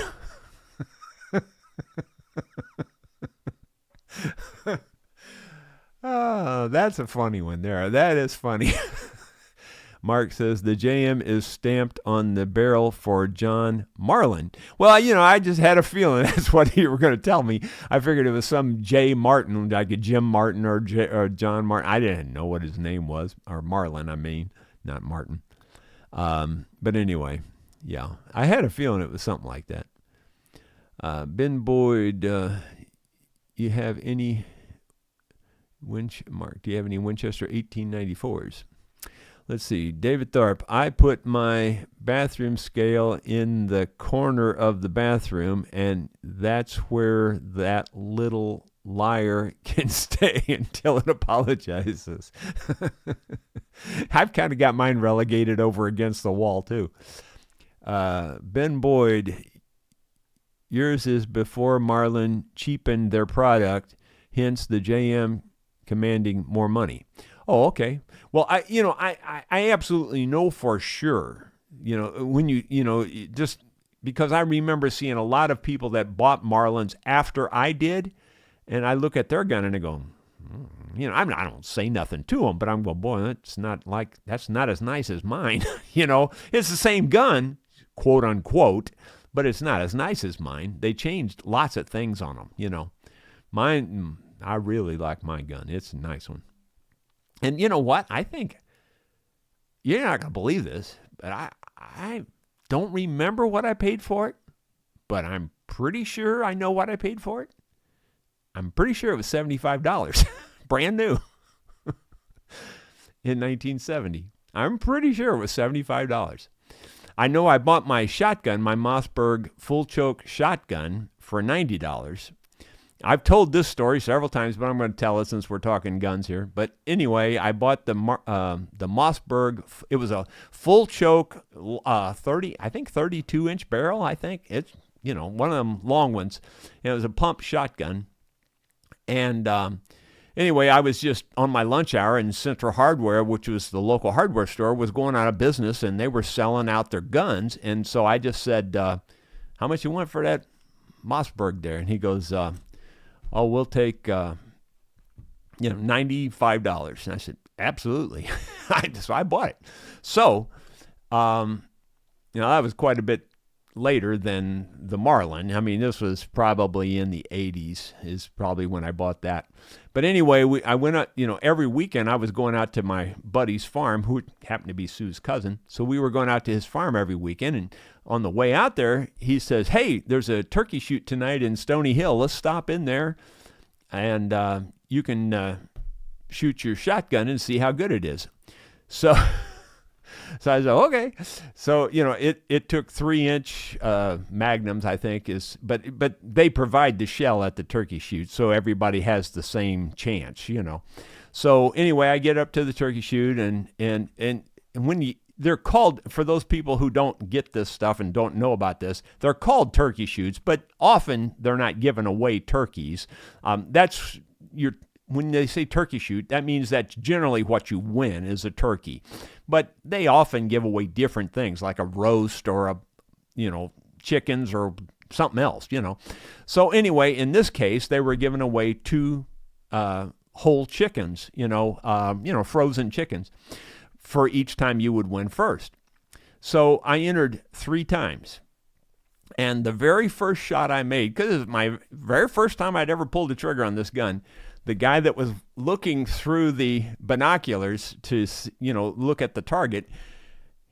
Oh, that's a funny one there. That is funny. Mark says the JM is stamped on the barrel for John Marlin. Well, I just had a feeling that's what you were going to tell me. I figured it was some J. Martin, like a Jim Martin or John Martin. I didn't know what his name was, or Marlin, I mean, not Martin. But anyway, yeah, I had a feeling it was something like that. Ben Boyd, you have any Mark? Do you have any Winchester 1894s? Let's see. David Tharp, I put my bathroom scale in the corner of the bathroom, and that's where that little liar can stay until it apologizes. I've kind of got mine relegated over against the wall, too. Ben Boyd, Yours is before Marlin cheapened their product, hence the JM commanding more money. Oh, okay. Well, I absolutely know for sure, when just because I remember seeing a lot of people that bought Marlins after I did, and I look at their gun and I go, I don't say nothing to them, but I'm going, boy, that's not as nice as mine. It's the same gun, quote unquote, but it's not as nice as mine. They changed lots of things on them, Mine, I really like my gun. It's a nice one. And you know what? I think, you're not going to believe this, but I don't remember what I paid for it, but I'm pretty sure I know what I paid for it. I'm pretty sure it was $75, brand new, in 1970. I'm pretty sure it was $75. I know I bought my shotgun, my Mossberg full choke shotgun, for $90. I've told this story several times, but I'm going to tell it since we're talking guns here. But anyway, I bought the Mossberg. It was a full choke, 32-inch barrel. I think it's one of them long ones. And it was a pump shotgun. And anyway, I was just on my lunch hour, and Central Hardware, which was the local hardware store, was going out of business, and they were selling out their guns. And so I just said, "How much you want for that Mossberg there?" And he goes, "Oh, we'll take $95." And I said, "Absolutely." So I bought it. So, that was quite a bit later than the Marlin. I mean, this was probably in the 80s is probably when I bought that. But anyway, I went out, every weekend I was going out to my buddy's farm, who happened to be Sue's cousin. So we were going out to his farm every weekend. And on the way out there, he says, "Hey, there's a turkey shoot tonight in Stony Hill. Let's stop in there and you can shoot your shotgun and see how good it is." So so I said, okay. So, it took 3-inch magnums, I think, but they provide the shell at the turkey shoot, so everybody has the same chance, So anyway, I get up to the turkey shoot, and when they're called, for those people who don't get this stuff and don't know about this, they're called turkey shoots, but often they're not giving away turkeys. When they say turkey shoot, that means that's generally what you win is a turkey. But they often give away different things, like a roast or chickens or something else, So anyway, in this case, they were giving away 2 whole chickens, frozen chickens, for each time you would win first. So I entered 3 times. And the very first shot I made, because it was my very first time I'd ever pulled the trigger on this gun, the guy that was looking through the binoculars to, look at the target,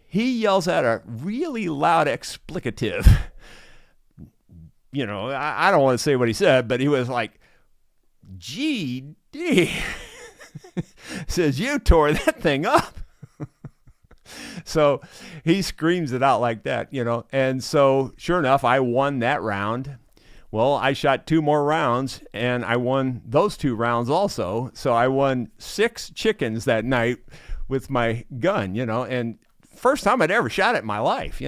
he yells out a really loud explicative. I don't want to say what he said, but he was like, "GD." Says, "You tore that thing up." So he screams it out like that, And so sure enough, I won that round. Well, I shot 2 more rounds, and I won those 2 rounds also. So I won 6 chickens that night with my gun, and first time I'd ever shot it in my life,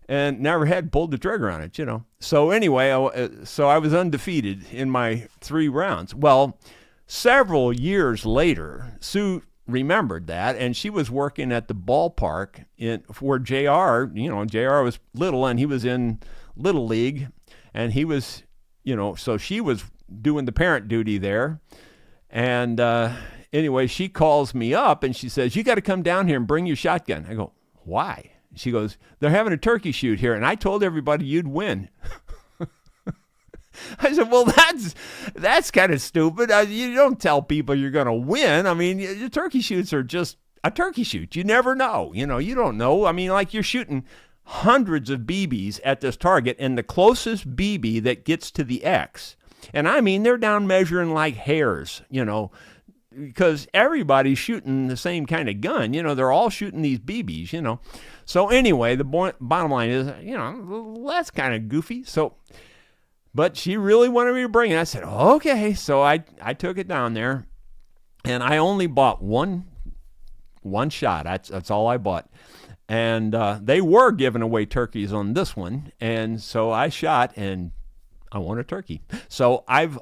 and never had pulled the trigger on it, So anyway, so I was undefeated in my 3 rounds. Well, several years later, Sue remembered that, and she was working at the ballpark for JR. JR was little, and he was in Little League. And he was, so she was doing the parent duty there. And anyway, she calls me up and she says, "You got to come down here and bring your shotgun." I go, "Why?" She goes, "They're having a turkey shoot here, and I told everybody you'd win." I said, "Well, that's kind of stupid. You don't tell people you're going to win. I mean, your turkey shoots are just a turkey shoot. You never know. You don't know. I mean, like you're shooting hundreds of BBs at this target, and the closest BB that gets to the X, and I mean they're down measuring like hairs, because everybody's shooting the same kind of gun, they're all shooting these BBs, So anyway, the bottom line is, that's kind of goofy. So, but she really wanted me to bring it. I said, okay. So I took it down there, and I only bought one shot. That's all I bought. And they were giving away turkeys on this one. And so I shot, and I want a turkey. So I've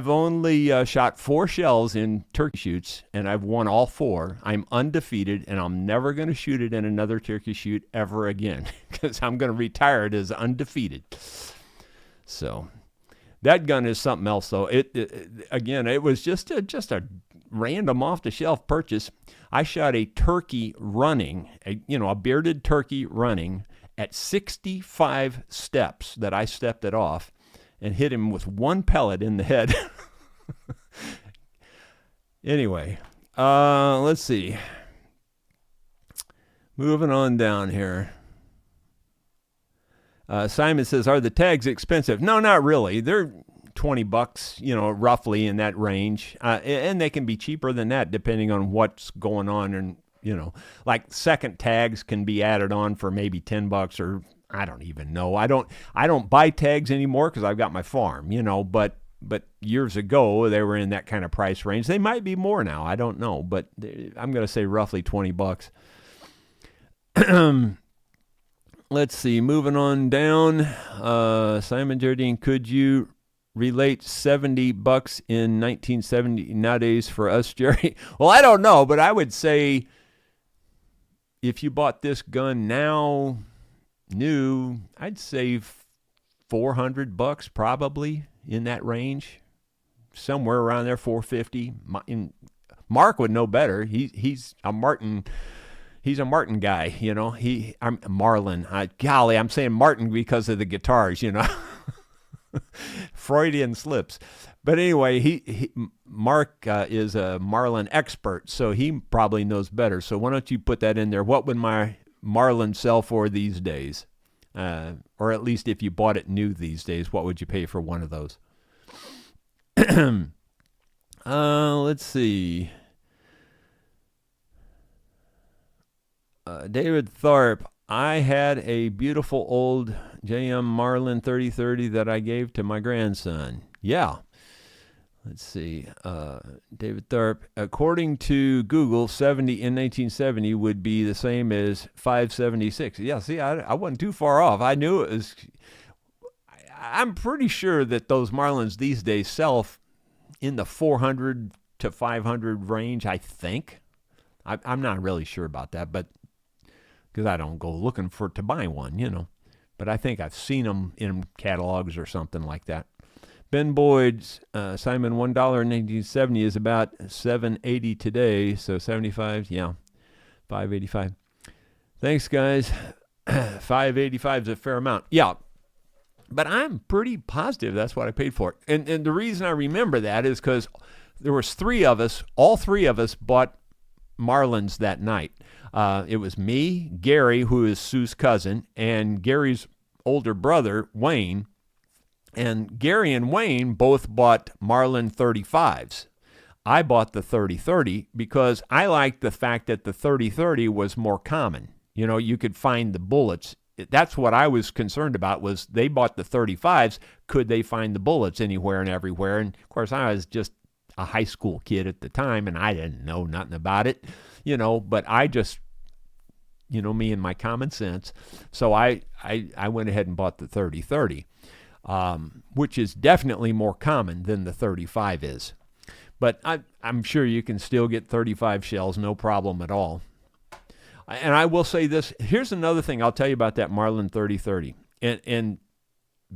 only shot 4 shells in turkey shoots, and I've won all 4. I'm undefeated, and I'm never going to shoot it in another turkey shoot ever again because I'm going to retire it as undefeated. So that gun is something else, though. Again, it was just a random off-the-shelf purchase. I shot a turkey running, a bearded turkey running at 65 steps that I stepped it off, and hit him with 1 pellet in the head. Anyway, let's see. Moving on down here. Simon says, are the tags expensive? No, not really. They're $20, roughly in that range. And they can be cheaper than that depending on what's going on. And, like second tags can be added on for maybe $10 or I don't even know. I don't buy tags anymore because I've got my farm, but years ago they were in that kind of price range. They might be more now. I don't know, but I'm going to say roughly $20. Let's see. Moving on down. Simon Jardine, could you relate $70 in 1970 nowadays for us, Jerry? Well, I don't know, but I would say if you bought this gun now, new, I'd say $400 probably in that range, somewhere around there, $450. Mark would know better. He's a Martin. He's a Martin guy, I'm Marlin. Golly, I'm saying Martin because of the guitars, Freudian slips. But anyway, Mark is a Marlin expert, so he probably knows better. So why don't you put that in there? What would my Marlin sell for these days? Or at least if you bought it new these days, what would you pay for one of those? Let's see. David Tharp, I had a beautiful old JM Marlin 3030 that I gave to my grandson. Yeah. Let's see. David Tharp, according to Google, 70 in 1970 would be the same as 576. Yeah, see, I wasn't too far off. I knew it was. I'm pretty sure that those Marlins these days sell in the 400 to 500 range, I think. I'm not really sure about that, but because I don't go looking to buy one, But I think I've seen them in catalogs or something like that. Ben Boyd's Simon, $1 in 1970 is about $7.80 today, so 75, yeah, $5.85. Thanks, guys. $5.85 is a fair amount. Yeah, but I'm pretty positive that's what I paid for it. And the reason I remember that is because there was 3 of us, all 3 of us bought Marlins that night. It was me, Gary, who is Sue's cousin, and Gary's older brother, Wayne. And Gary and Wayne both bought Marlin 35s. I bought the 30-30 because I liked the fact that the 30-30 was more common. You could find the bullets. That's what I was concerned about, was they bought the 35s. Could they find the bullets anywhere and everywhere? And, of course, I was just a high school kid at the time, and I didn't know nothing about it, but I just, me and my common sense. So I went ahead and bought the 30-30. Which is definitely more common than the 35 is. But I'm sure you can still get 35 shells, no problem at all. And I will say this. Here's another thing I'll tell you about that Marlin 30-30. And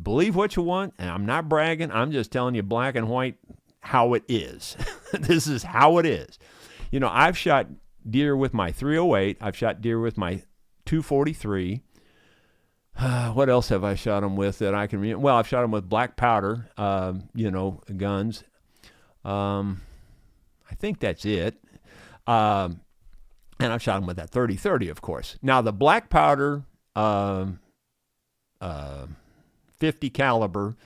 believe what you want, and I'm not bragging. I'm just telling you black and white how it is. This is how it is. I've shot deer with my 308. I've shot deer with my 243. What else have I shot them with that I can remember? Well, I've shot them with black powder, guns. I think that's it. And I've shot them with that 30-30, of course. Now, the black powder, 50 caliber,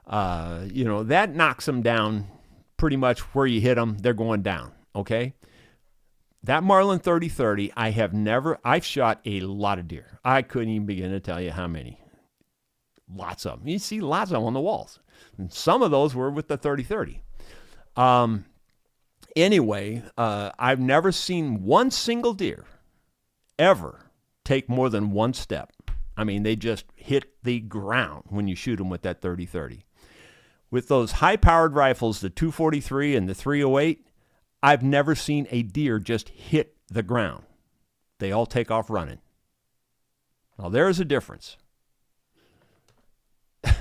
that knocks them down pretty much where you hit them. They're going down, okay? That Marlin 30-30, I've shot a lot of deer. I couldn't even begin to tell you how many. Lots of them. You see lots of them on the walls. And some of those were with the 30-30. Anyway, I've never seen one single deer ever take more than 1 step. I mean, they just hit the ground when you shoot them with that 30-30. With those high-powered rifles, the 243 and the 308, I've never seen a deer just hit the ground. They all take off running. Now, there's a difference.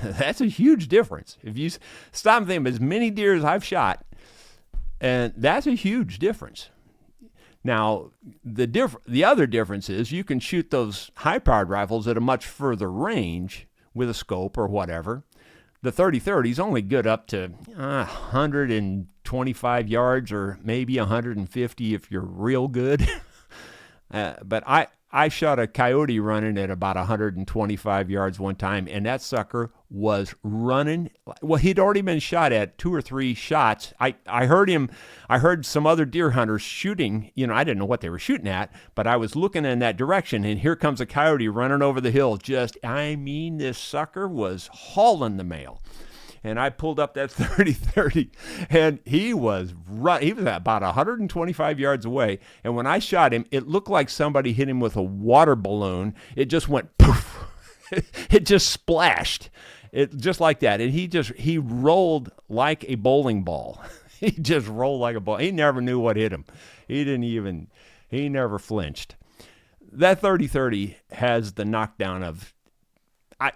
That's a huge difference. If you stop and think of as many deer as I've shot, and that's a huge difference. Now, the other difference is you can shoot those high-powered rifles at a much further range with a scope or whatever. The 30-30 is only good up to 125 yards or maybe 150 if you're real good. But I shot a coyote running at about 125 yards one time, and that sucker was running. Well, he'd already been shot at 2 or 3 shots. I heard some other deer hunters shooting. You know, I didn't know what they were shooting at, but I was looking in that direction, and here comes a coyote running over the hill. This sucker was hauling the mail. And I pulled up that 30-30, and he was about 125 yards away. And when I shot him, it looked like somebody hit him with a water balloon. It just went poof. It just splashed. It just like that. And he rolled like a bowling ball. He just rolled like a ball. He never knew what hit him. He never flinched. That 30-30 has the knockdown of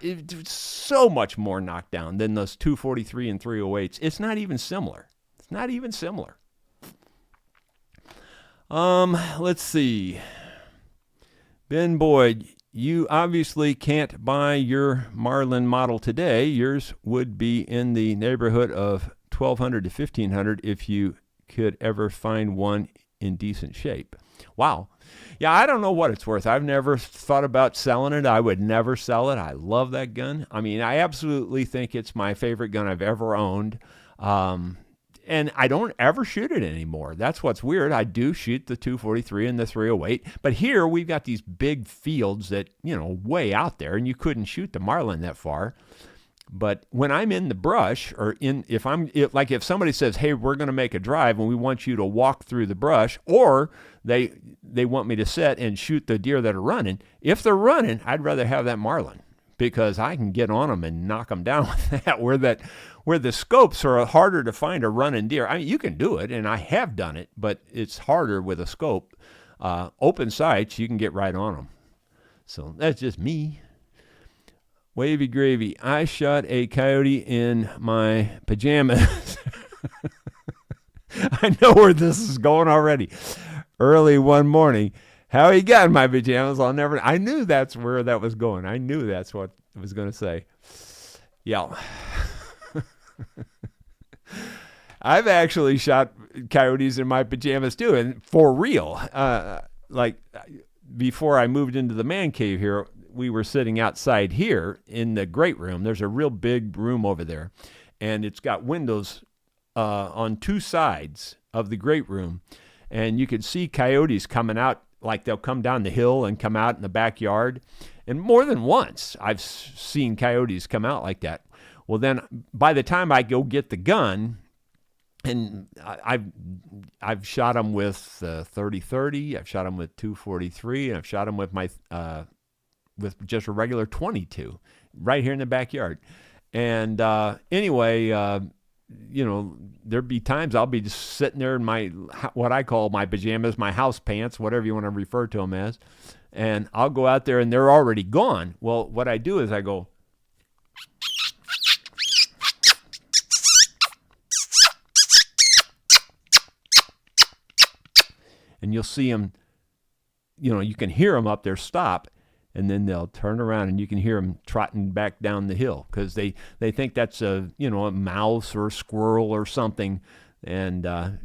it's so much more knockdown than those 243 and 308s. It's not even similar. Let's see. Ben Boyd, you obviously can't buy your Marlin model today. Yours would be in the neighborhood of $1,200 to $1,500 if you could ever find one in decent shape. Wow. Yeah, I don't know what it's worth. I've never thought about selling it. I would never sell it. I love that gun. I mean, I absolutely think it's my favorite gun I've ever owned. And I don't ever shoot it anymore. That's what's weird. I do shoot the 243 and the 308. But here we've got these big fields that, way out there, and you couldn't shoot the Marlin that far. But when I'm in the brush, or if somebody says, hey, we're going to make a drive and we want you to walk through the brush, or they want me to sit and shoot the deer that are running, if they're running, I'd rather have that Marlin because I can get on them and knock them down with that. Where the scopes are harder to find a running deer. I mean, you can do it, and I have done it, but it's harder with a scope. Open sights, you can get right on them. So that's just me. Wavy Gravy, I shot a coyote in my pajamas. I know where this is going already. Early one morning, how he got in my pajamas, I knew that's where that was going. I knew that's what it was going to say. Yeah. I've actually shot coyotes in my pajamas too, and for real. Like before I moved into the man cave here, we were sitting outside here in the great room. There's a real big room over there, and it's got windows on 2 sides of the great room, and you could see coyotes coming out, like they'll come down the hill and come out in the backyard. And more than once, I've seen coyotes come out like that. Well, then by the time I go get the gun, and I've shot them with 30-30, I've shot them with 243, and I've shot them with my with just a regular 22 right here in the backyard. And anyway, there'd be times I'll be just sitting there in what I call my pajamas, my house pants, whatever you want to refer to them as, and I'll go out there and they're already gone. Well, what I do is I go, and you'll see them, you can hear them up there stop, and then they'll turn around and you can hear them trotting back down the hill because they think that's a mouse or a squirrel or something. And I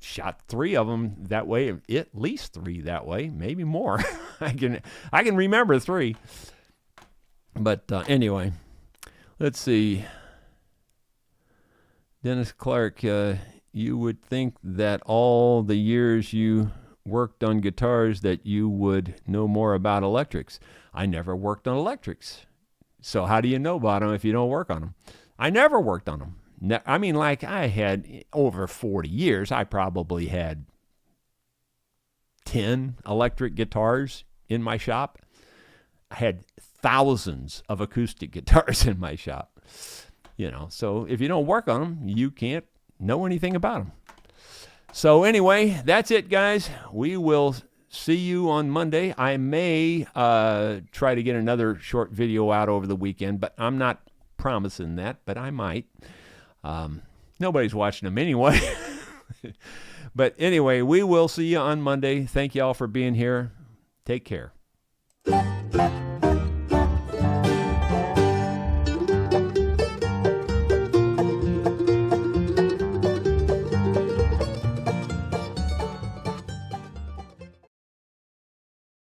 shot 3 of them that way, at least 3 that way, maybe more. I can remember 3. But anyway, let's see. Dennis Clark, you would think that all the years you worked on guitars that you would know more about electrics. I never worked on electrics. So how do you know about them if you don't work on them? I never worked on them. I mean, like I had over 40 years, I probably had 10 electric guitars in my shop. I had thousands of acoustic guitars in my shop. So if you don't work on them, you can't know anything about them. So anyway, that's it, guys. We will see you on Monday. I may try to get another short video out over the weekend, but I'm not promising that, but I might. Nobody's watching them anyway. But anyway, we will see you on Monday. Thank you all for being here. Take care.